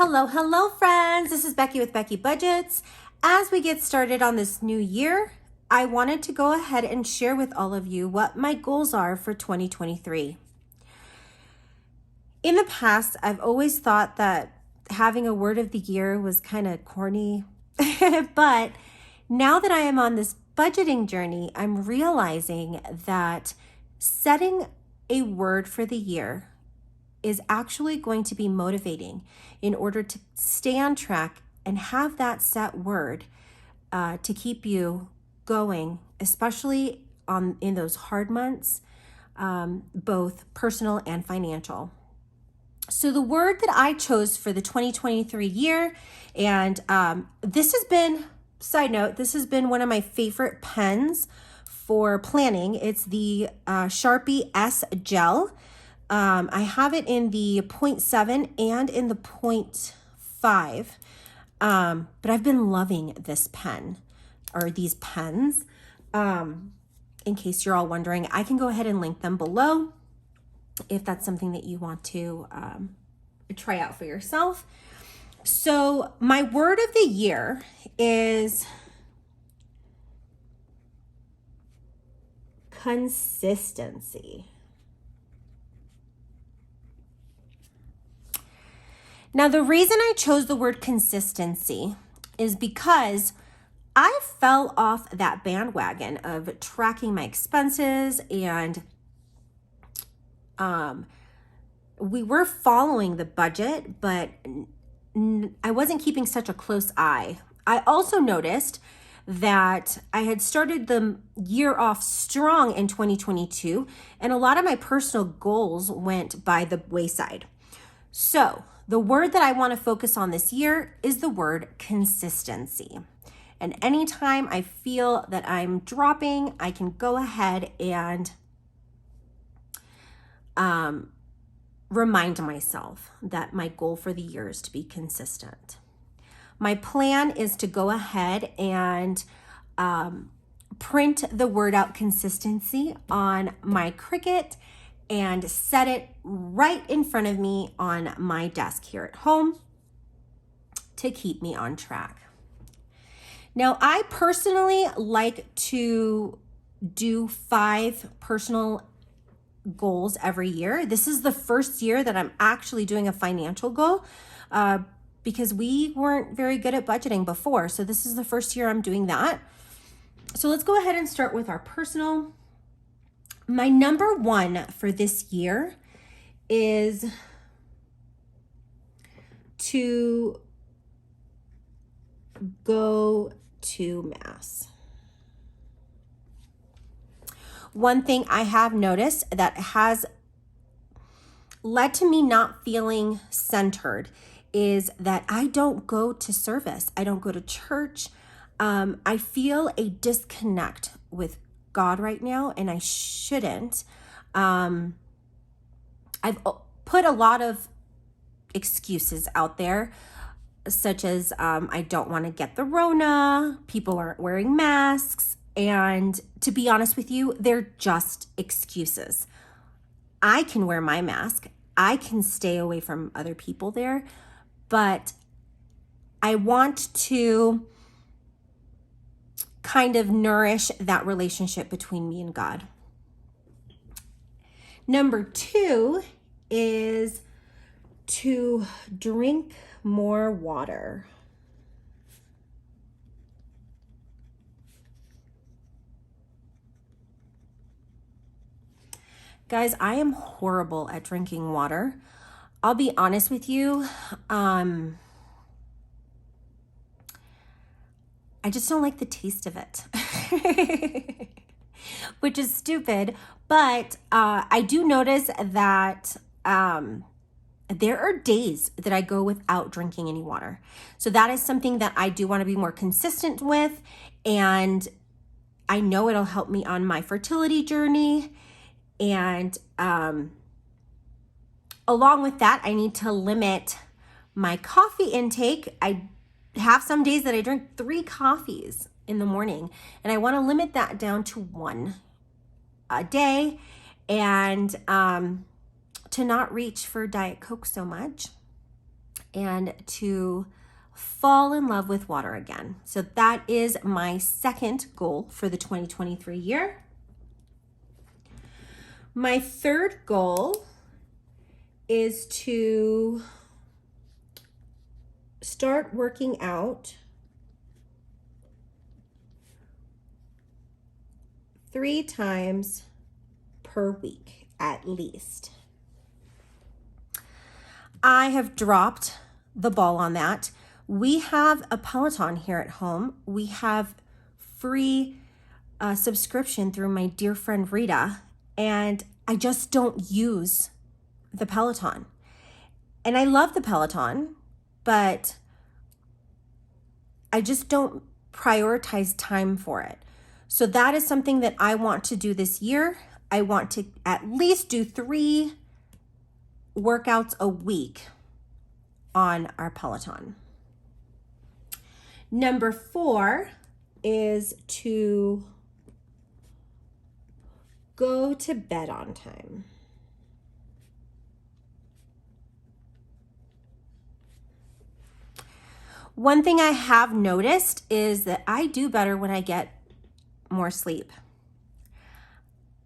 Hello, friends. This is Becky with Becky Budgets. As we get started on this new year, I wanted to go ahead and share with all of you what my goals are for 2023. In the past, I've always thought that having a word of the year was kind of corny, but now that I am on this budgeting journey, I'm realizing that setting a word for the year is actually going to be motivating in order to stay on track and have that set word to keep you going, especially in those hard months, both personal and financial. So the word that I chose for the 2023 year, and this has been, side note, this has been one of my favorite pens for planning. It's the Sharpie S Gel. I have it in the 0.7 and in the 0.5, but I've been loving this pen or these pens. In case you're all wondering, I can go ahead and link them below if that's something that you want to try out for yourself. So my word of the year is consistency. Now, the reason I chose the word consistency is because I fell off that bandwagon of tracking my expenses, and we were following the budget, but I wasn't keeping such a close eye. I also noticed that I had started the year off strong in 2022, and a lot of my personal goals went by the wayside. So the word that I want to focus on this year is the word consistency. And anytime I feel that I'm dropping, I can go ahead and remind myself that my goal for the year is to be consistent. My plan is to go ahead and print the word out consistency on my Cricut and set it right in front of me on my desk here at home to keep me on track. Now, I personally like to do 5 personal goals every year. This is the first year that I'm actually doing a financial goal because we weren't very good at budgeting before. So this is the first year I'm doing that. So let's go ahead and start with our personal. My number 1 for this year is to go to Mass. One thing I have noticed that has led to me not feeling centered is that I don't go to service. I don't go to church. I feel a disconnect with God right now, and I shouldn't. I've put a lot of excuses out there, such as I don't want to get the Rona, people aren't wearing masks, and to be honest with you, they're just excuses. I can wear my mask, I can stay away from other people there, but I want to kind of nourish that relationship between me and God. Number 2 is to drink more water. Guys, I am horrible at drinking water. I'll be honest with you. I just don't like the taste of it, which is stupid. But I do notice that there are days that I go without drinking any water. So that is something that I do want to be more consistent with. And I know it'll help me on my fertility journey. And along with that, I need to limit my coffee intake. I have some days that I drink 3 coffees in the morning, and I want to limit that down to 1 a day, and to not reach for Diet Coke so much. and to fall in love with water again. So that is my second goal for the 2023 year. My third goal is to start working out 3 times per week at least. I have dropped the ball on that. We have a Peloton here at home. We have free subscription through my dear friend Rita, and I just don't use the Peloton. And I love the Peloton, but I just don't prioritize time for it. So that is something that I want to do this year. I want to at least do 3 workouts a week on our Peloton. Number 4 is to go to bed on time. One thing I have noticed is that I do better when I get more sleep.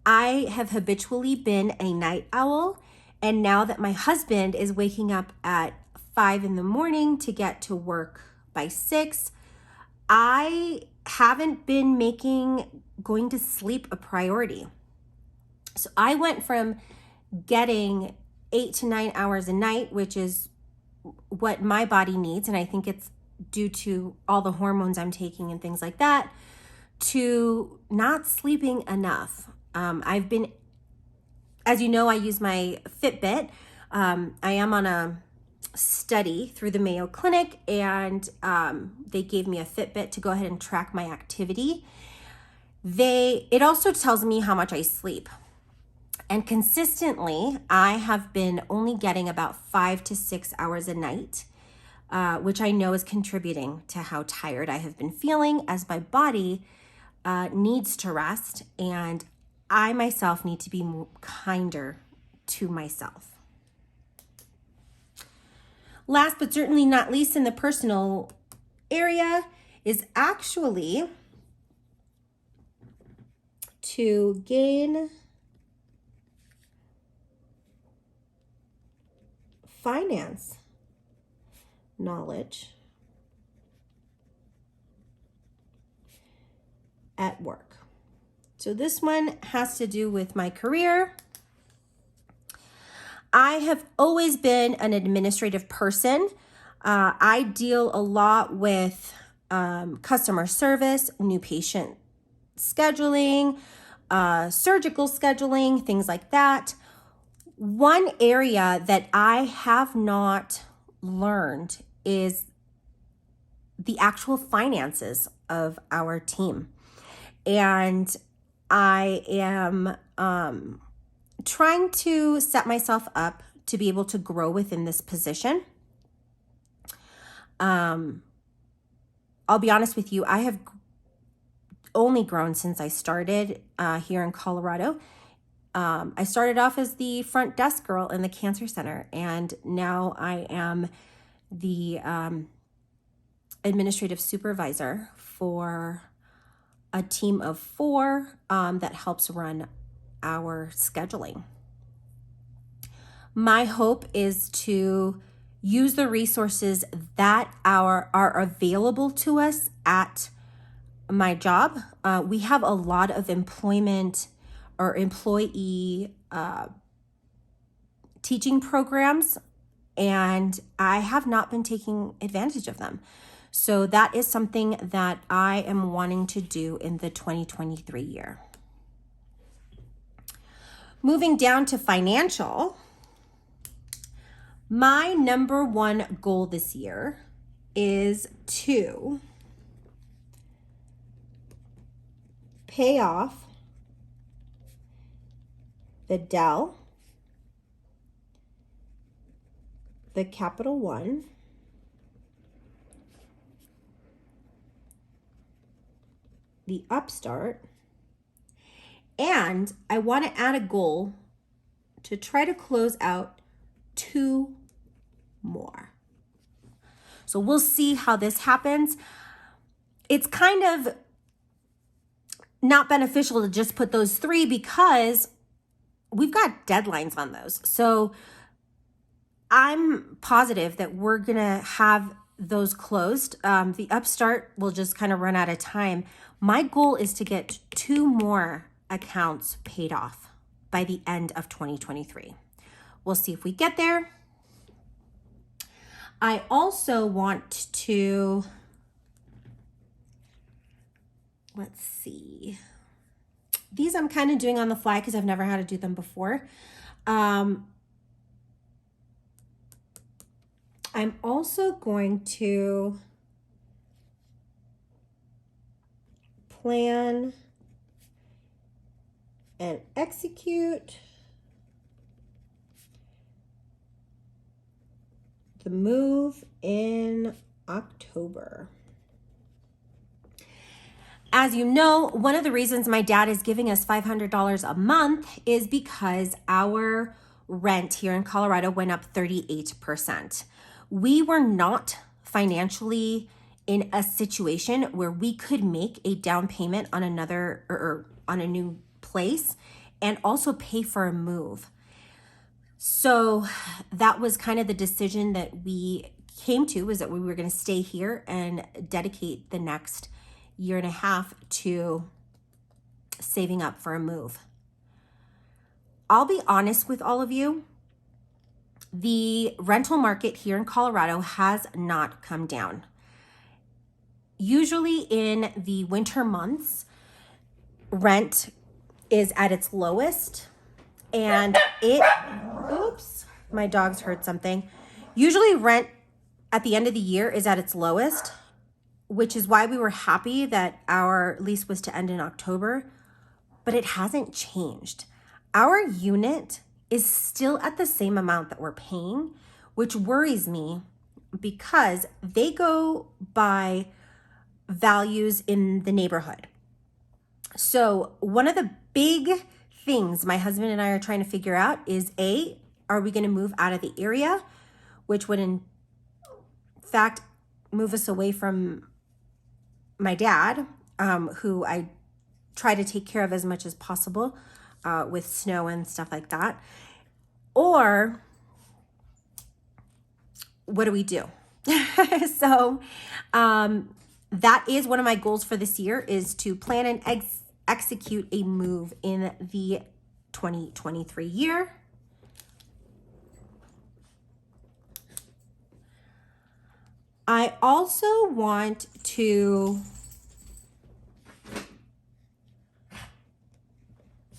I have habitually been a night owl, and now that my husband is waking up at 5 in the morning to get to work by 6, I haven't been making going to sleep a priority. So I went from getting 8 to 9 hours a night, which is what my body needs, and I think it's due to all the hormones I'm taking and things like that, to not sleeping enough. I've been, as you know, I use my Fitbit. I am on a study through the Mayo Clinic, and they gave me a Fitbit to go ahead and track my activity. It also tells me how much I sleep. And consistently, I have been only getting about 5 to 6 hours a night, which I know is contributing to how tired I have been feeling, as my body needs to rest, and I myself need to be kinder to myself. Last but certainly not least in the personal area is actually to gain finance knowledge at work. So this one has to do with my career. I have always been an administrative person. I deal a lot with customer service, new patient scheduling, surgical scheduling, things like that. One area that I have not learned is the actual finances of our team. And I am trying to set myself up to be able to grow within this position. I'll be honest with you, I have only grown since I started here in Colorado. I started off as the front desk girl in the cancer center, and now I am the administrative supervisor for a team of 4 that helps run our scheduling. My hope is to use the resources that are available to us at my job. We have a lot of employment or employee teaching programs, and I have not been taking advantage of them. So that is something that I am wanting to do in the 2023 year. Moving down to financial, my number 1 goal this year is to pay off the Dell, the Capital One, the Upstart, and I want to add a goal to try to close out 2 more. So we'll see how this happens. It's kind of not beneficial to just put those 3 because we've got deadlines on those. So I'm positive that we're going to have those closed. The Upstart will just kind of run out of time. My goal is to get 2 more accounts paid off by the end of 2023. We'll see if we get there. I also want to, let's see. These I'm kind of doing on the fly because I've never had to do them before. I'm also going to plan and execute the move in October. As you know, one of the reasons my dad is giving us $500 a month is because our rent here in Colorado went up 38%. We were not financially in a situation where we could make a down payment on another or on a new place and also pay for a move. So that was kind of the decision that we came to, was that we were going to stay here and dedicate the next year and a half to saving up for a move. I'll be honest with all of you. The rental market here in Colorado has not come down. Usually in the winter months, rent is at its lowest, and oops, my dog's heard something. Usually rent at the end of the year is at its lowest, which is why we were happy that our lease was to end in October, but it hasn't changed. Our unit is still at the same amount that we're paying, which worries me because they go by values in the neighborhood. So one of the big things my husband and I are trying to figure out is are we going to move out of the area, which would in fact move us away from my dad, who I try to take care of as much as possible with snow and stuff like that. Or what do we do? So that is one of my goals for this year, is to plan and execute a move in the 2023 year. I also want to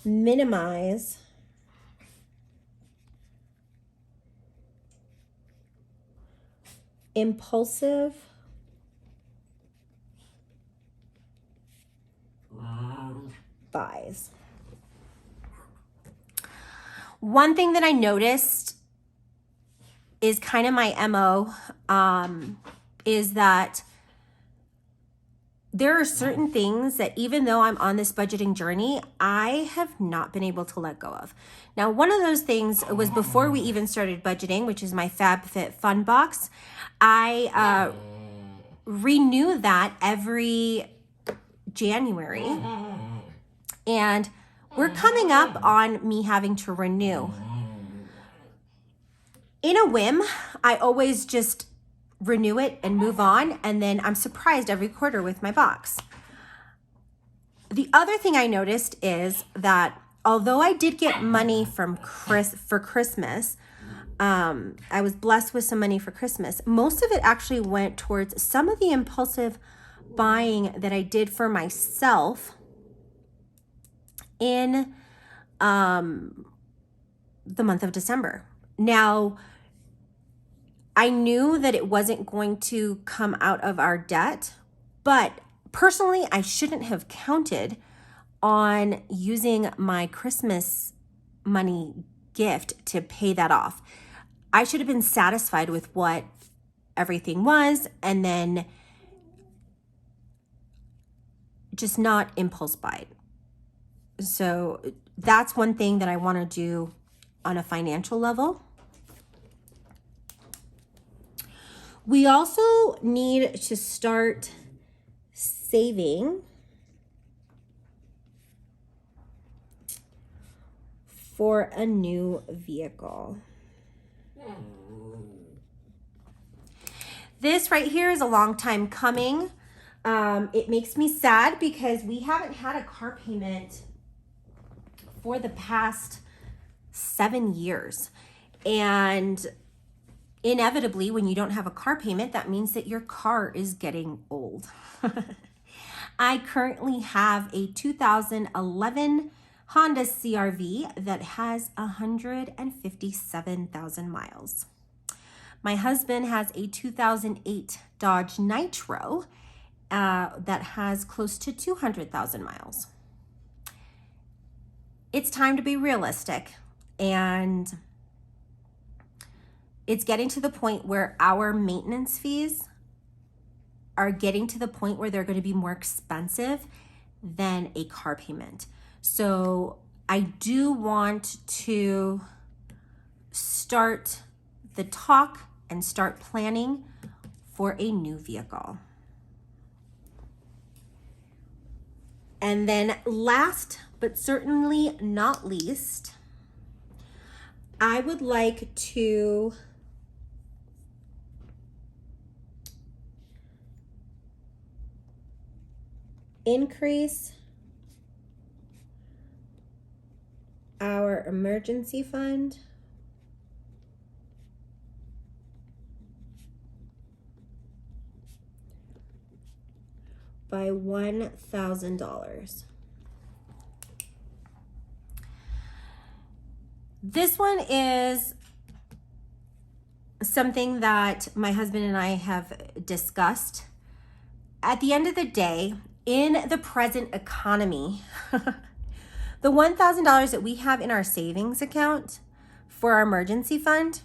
minimize impulsive buys. One thing that I noticed is kind of my MO, is that there are certain things that even though I'm on this budgeting journey, I have not been able to let go of. Now, one of those things was before we even started budgeting, which is my FabFitFun box. I renew that every January, and we're coming up on me having to renew. In a whim, I always just renew it and move on, and then I'm surprised every quarter with my box. The other thing I noticed is that although I did get money from for Christmas, I was blessed with some money for Christmas. Most of it actually went towards some of the impulsive buying that I did for myself in the month of December. Now, I knew that it wasn't going to come out of our debt, but personally, I shouldn't have counted on using my Christmas money gift to pay that off. I should have been satisfied with what everything was and then just not impulse buy. So that's one thing that I want to do on a financial level. We also need to start saving for a new vehicle. This right here is a long time coming. It makes me sad because we haven't had a car payment for the past 7 years. And inevitably, when you don't have a car payment, that means that your car is getting old. I currently have a 2011 Honda CRV that has 157,000 miles. My husband has a 2008 Dodge Nitro that has close to 200,000 miles. It's time to be realistic, and it's getting to the point where our maintenance fees are getting to the point where they're going to be more expensive than a car payment. So I do want to start the talk and start planning for a new vehicle. And then last but certainly not least, I would like to increase our emergency fund by $1,000. This one is something that my husband and I have discussed. At the end of the day, in the present economy, the $1,000 that we have in our savings account for our emergency fund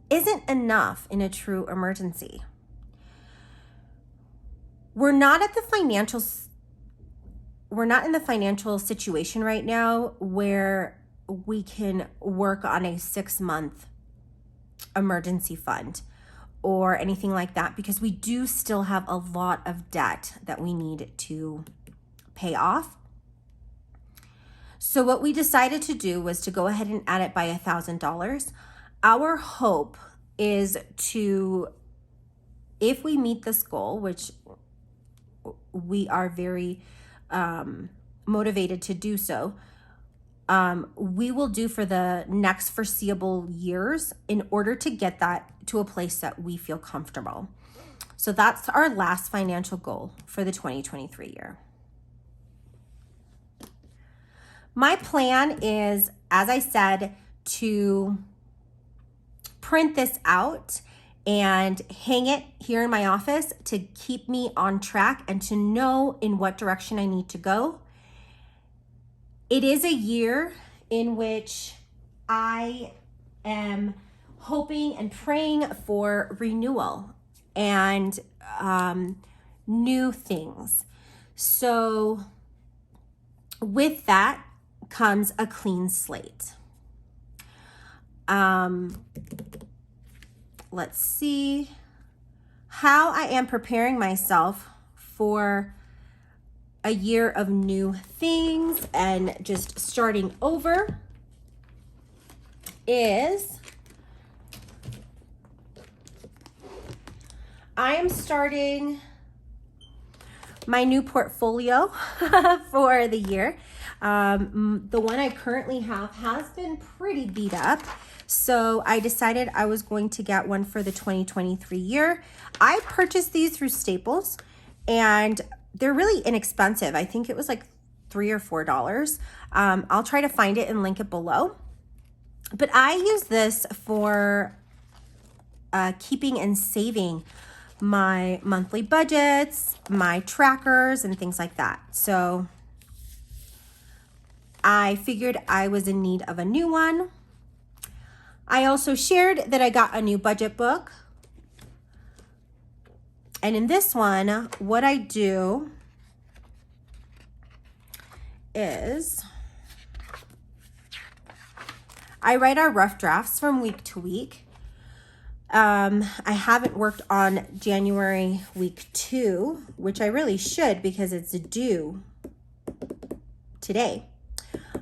isn't enough in a true emergency. We're not in the financial situation right now where we can work on a 6-month emergency fund or anything like that, because we do still have a lot of debt that we need to pay off. So what we decided to do was to go ahead and add it by $1,000. Our hope is to, if we meet this goal, which we are very motivated to do so, we will do for the next foreseeable years in order to get that to a place that we feel comfortable. So that's our last financial goal for the 2023 year. My plan is, as I said, to print this out and hang it here in my office to keep me on track and to know in what direction I need to go. It is a year in which I am hoping and praying for renewal and new things. So with that comes a clean slate. Let's see how I am preparing myself for a year of new things and just starting over is I am starting my new portfolio for the year. The one I currently have has been pretty beat up. So I decided I was going to get one for the 2023 year. I purchased these through Staples and they're really inexpensive. I think it was like $3 or $4. I'll try to find it and link it below. But I use this for keeping and saving my monthly budgets, my trackers, and things like that. So I figured I was in need of a new one. I also shared that I got a new budget book. And in this one, what I do is I write our rough drafts from week to week. I haven't worked on January week 2, which I really should because it's due today.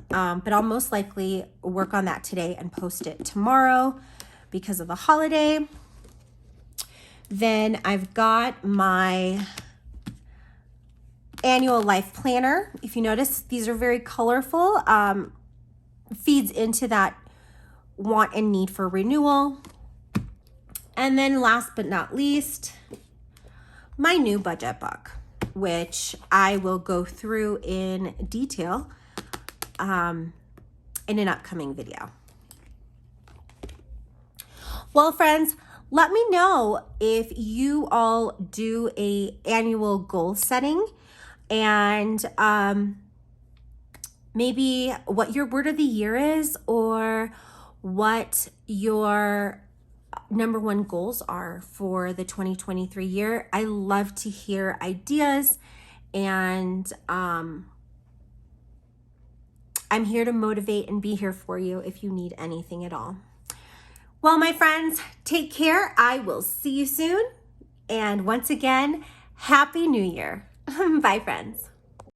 But I'll most likely work on that today and post it tomorrow because of the holiday. Then I've got my annual life planner. If you notice, these are very colorful. Feeds into that want and need for renewal. And then last but not least, my new budget book, which I will go through in detail in an upcoming video. Well, friends, let me know if you all do a annual goal setting and maybe what your word of the year is or what your number one goals are for the 2023 year. I love to hear ideas, and I'm here to motivate and be here for you if you need anything at all. Well, my friends, take care. I will see you soon. And once again, Happy New Year. Bye, friends.